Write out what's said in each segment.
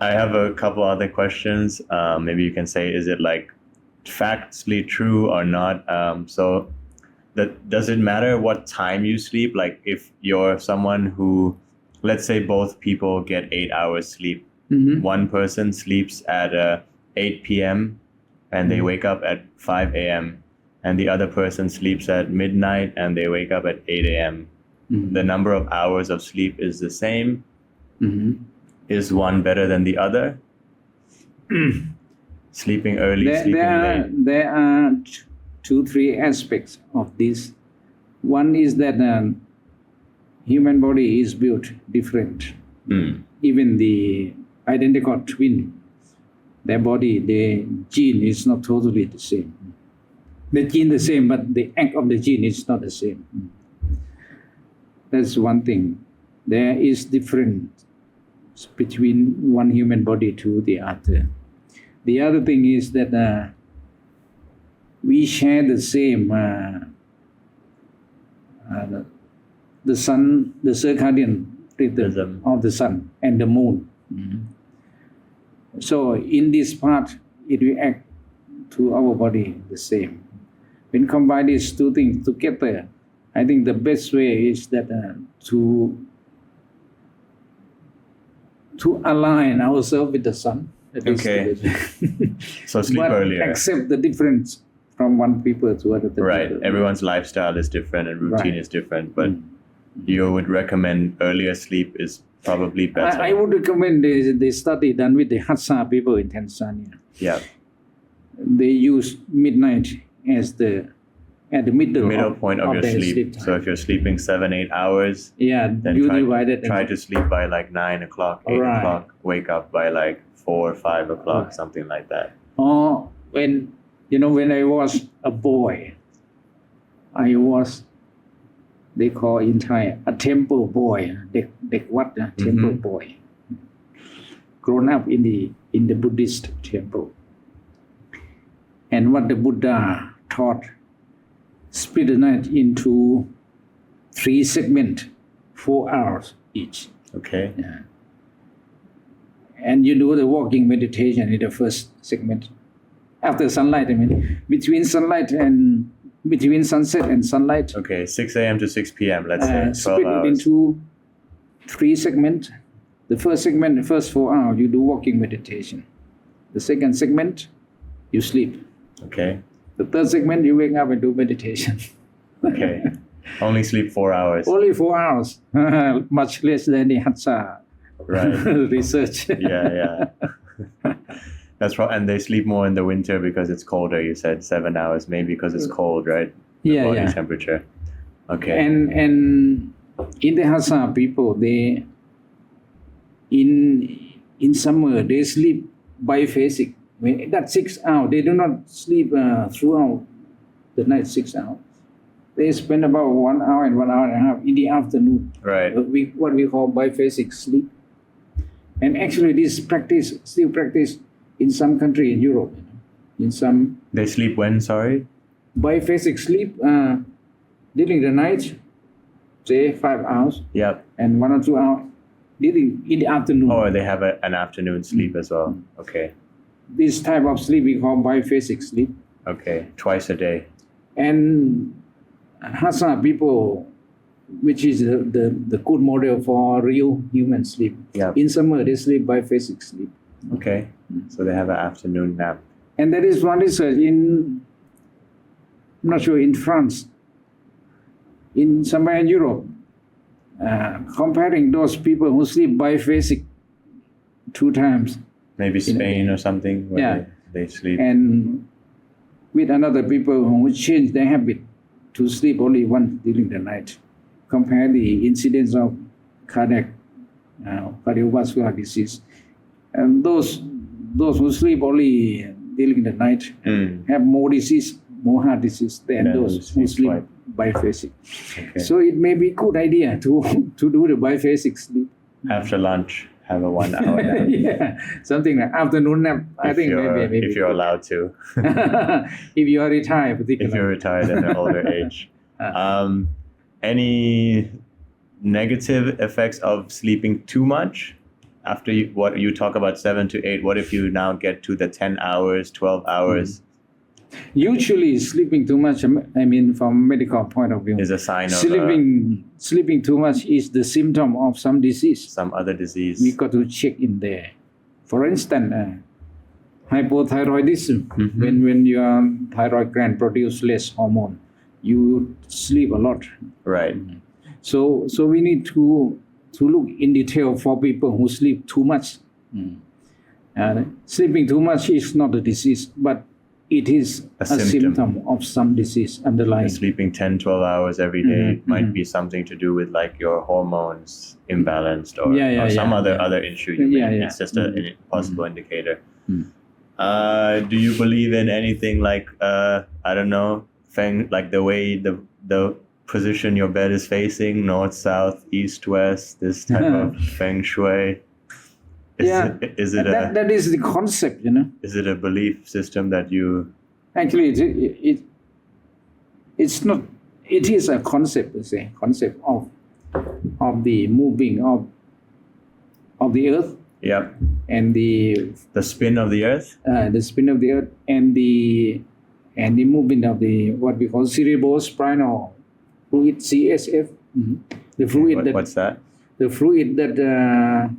I have a couple other questions. Maybe you can say, is it like factually true or not? So does it matter what time you sleep? Like if you're someone who, let's say both people get 8 hours sleep, one person sleeps at 8 p.m. and they wake up at 5 a.m. and the other person sleeps at midnight and they wake up at 8 a.m. The number of hours of sleep is the same. Is one better than the other? Sleeping early, sleeping late. There are 2-3 aspects of this. One is that human body is built different. Even the identical twin, their body, the gene is not totally the same. The gene the same, but the act of the gene is not the same. That's one thing. There is difference between one human body to the other. The other thing is that we share the same the sun, the circadian rhythm of the sun and the moon. So in this part, it will act to our body the same. When combine these two things together, I think the best way is that to align ourselves with the sun. Okay. So sleep earlier. Accept the difference from one people to other. Right. Everyone's lifestyle is different and routine is different, but you would recommend earlier sleep is probably better. I would recommend the study done with the Hadza people in Tanzania. Yeah. They use midnight as the middle point of your sleep. So if you're sleeping 7-8 hours, then you divide it. Try to sleep by like 9 o'clock, 8 o'clock, wake up by like 4 or 5 o'clock, something like that. Or when I was a boy, I was, they call in Thai a temple boy, temple boy, grown up in the Buddhist temple. And what the Buddha taught, split the night into 3 segments, 4 hours each. Okay. Yeah. And you do the walking meditation in the first segment. After sunlight, between sunset and sunlight. Okay, 6 a.m. to 6 p.m., let's say, 12 split hours. it into 3 segments. The first segment, the first 4 hours, you do walking meditation. The second segment, you sleep. Okay. The third segment, you wake up and do meditation. Okay. Only sleep 4 hours. Only 4 hours. Much less than the Hadza research. Yeah. That's right. And they sleep more in the winter because it's colder. You said 7 hours, maybe because it's cold, right? The body temperature. Okay. And in the Hadza people, they in summer they sleep biphasic. That 6 hours, they do not sleep throughout the night 6 hours. They spend about 1 hour and 1 hour and a half in the afternoon. Right. What we call biphasic sleep. And actually this practice, still practice in some country in Europe. In some. They sleep when, sorry? Biphasic sleep during the night, say 5 hours. Yep. And 1 or 2 hours in the afternoon. Oh, they have an afternoon sleep as well. Okay. This type of sleep we call biphasic sleep. Okay, twice a day. And Hadza people, which is the good model for real human sleep. Yep. In summer, they sleep biphasic sleep. Okay, so they have an afternoon nap. And there is one research I'm not sure, in France, in somewhere in Europe, comparing those people who sleep biphasic 2 times. Maybe Spain or something where they sleep. And with another people who change their habit to sleep only once during the night. Compare the incidence of cardiovascular disease. And those who sleep only during the night have more disease, more heart disease than those who sleep biphasic. Okay. So it may be a good idea to do the biphasic sleep. After lunch, have a 1 hour nap. Something like afternoon nap. I think maybe if you're allowed to. If you are retired, particularly. If you're retired at an older age. Any negative effects of sleeping too much? after what you talk about 7 to 8, what if you now get to the 10 hours, 12 hours Usually, sleeping too much, I mean, from medical point of view, is a sign of sleeping too much is the symptom of some disease. some other disease? We got to check in there. For instance, hypothyroidism. When your thyroid gland produce less hormone, you sleep a lot. Right. So we need to look in detail for people who sleep too much. Sleeping too much is not a disease, but it is a symptom of some disease underlying. Sleeping 10, 12 hours every day might be something to do with like your hormones imbalanced or some other issue. It's just a possible indicator. Do you believe in anything like I don't know, feng, like the way the position your bed is facing, north, south, east, west, this type of feng shui? Is it that is the concept, Is it a belief system that you? Actually, it's not. It is a concept, concept of the moving of the earth. Yep. And the spin of the earth. The spin of the earth and the movement of the what we call cerebrospinal fluid, CSF. The fluid what's that? The fluid that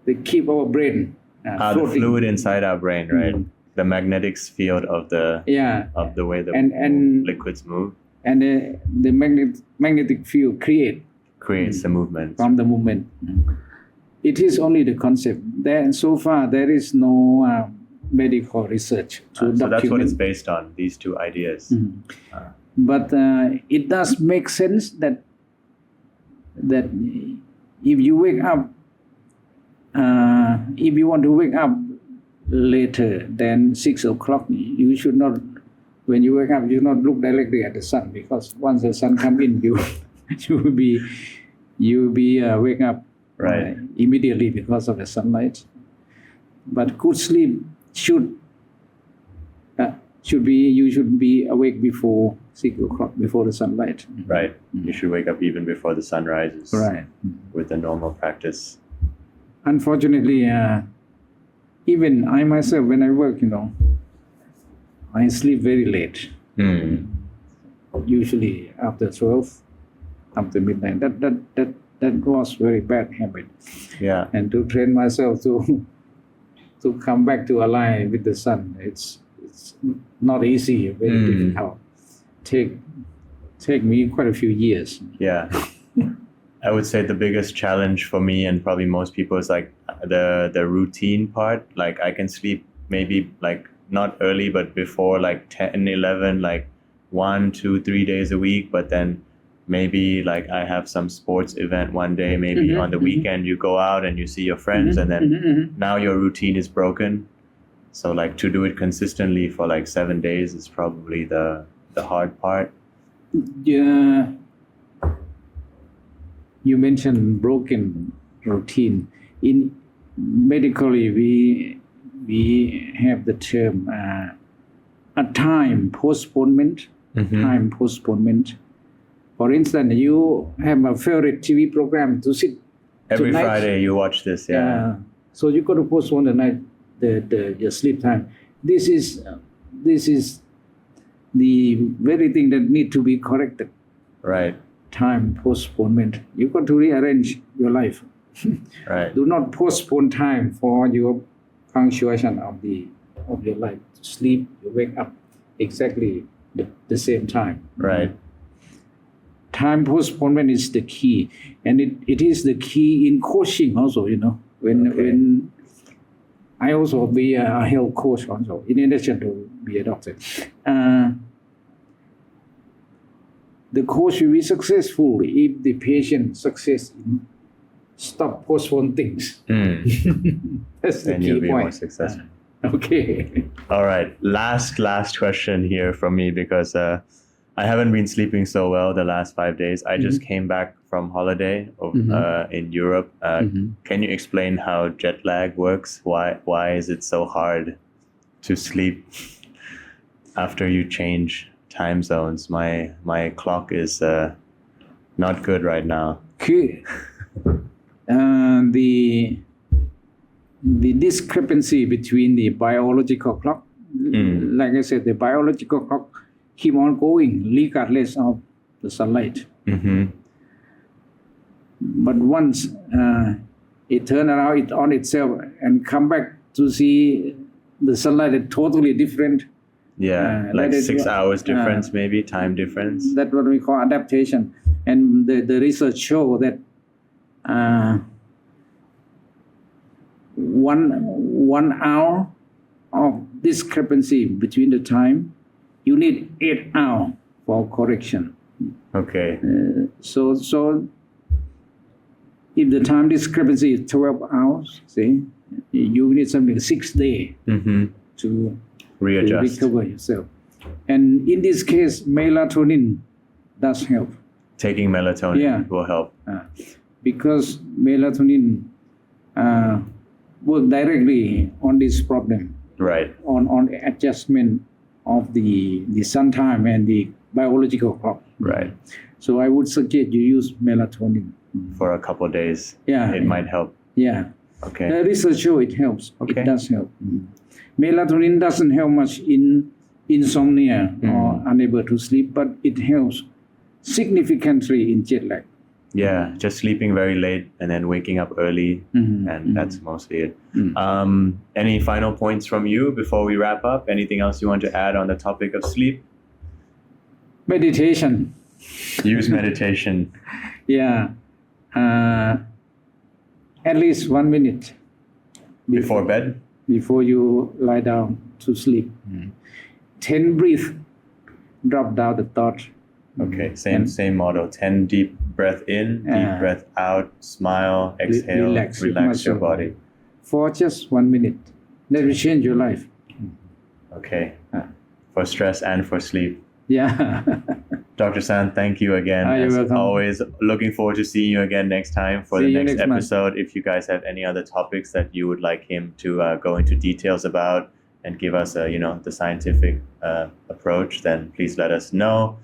they keep our brain the fluid inside our brain, right? The magnetic field of the way the liquids move. And the magnetic field creates the movement. From the movement. It is only the concept. So far, there is no medical research to document. So that's what it's based on, these two ideas. But it does make sense that if you wake up, if you want to wake up later than 6 o'clock, you should not, when you wake up, you not look directly at the sun, because once the sun comes in, you will be wake up immediately because of the sunlight. But good sleep should be, you should be awake before 6 o'clock, before the sunlight. Right. You should wake up even before the sun rises. Right. With the normal practice. Unfortunately, even I myself, when I work, I sleep very late. Usually after 12, after midnight. That was very bad habit. Yeah. And to train myself to come back to align with the sun, it's not easy. Very difficult. Take me quite a few years. Yeah. I would say the biggest challenge for me and probably most people is like the routine part. Like I can sleep maybe like not early, but before like 10, 11, like 1, 2, 3 days a week. But then maybe like I have some sports event one day, maybe on the weekend you go out and you see your friends and then now your routine is broken. So like to do it consistently for like 7 days is probably the hard part. Yeah. You mentioned broken routine. In medically, we have the term a time postponement. Time postponement. For instance, you have a favorite TV program to sit every tonight. Friday. You watch this, so you got to postpone the night, your sleep time. This is the very thing that need to be corrected. Right. Time postponement. You got to rearrange your life. Right. Do not postpone time for your punctuation of your life. Sleep, you wake up exactly the same time. Right. Time postponement is the key, and it is the key in coaching also. When I also be a health coach also, in addition to be a doctor. The coach will be successful if the patient success in stop postpone things. That's the and key you'll be point. more successful. Okay. All right. Last question here from me, because I haven't been sleeping so well the last 5 days. I just came back from holiday in Europe. Can you explain how jet lag works? Why is it so hard to sleep after you change time zones? My clock is not good right now. The the discrepancy between the biological clock. Like I said, the biological clock keep on going regardless of the sunlight. But once it turn around it on itself and come back to see the sunlight is totally different. Yeah, like 6 hours difference, maybe time difference. That's what we call adaptation. And the research show that one hour of discrepancy between the time, you need 8 hours for correction. Okay. So if the time discrepancy is 12 hours, see, you need something 6 days to readjust, to recover yourself. And in this case, melatonin does help. Taking melatonin will help. Because melatonin work directly on this problem. Right. On adjustment of the sun time and the biological clock. Right. So I would suggest you use melatonin. For a couple of days. Yeah. It might help. Yeah. Okay. The research show it helps. Okay. It does help. Melatonin doesn't help much in insomnia or unable to sleep, but it helps significantly in jet lag. Yeah, just sleeping very late and then waking up early, and that's mostly it. Any final points from you before we wrap up? Anything else you want to add on the topic of sleep? Meditation. Use meditation. Yeah. At least 1 minute Before bed? Before you lie down to sleep. 10 breath, drop down the thought. Okay, same model. 10 deep breath in, deep breath out, smile, exhale, relax your body. For just 1 minute. That will change your life. Okay. For stress and for sleep. Yeah. Dr. Sant, thank you again. You're As welcome. always, looking forward to seeing you again next time for See the you next next month. episode. If you guys have any other topics that you would like him to go into details about and give us the scientific approach, then please let us know.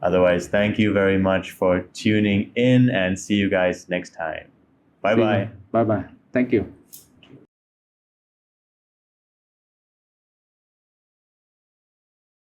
Otherwise, thank you very much for tuning in and see you guys next time. Bye-bye. Bye-bye. Thank you.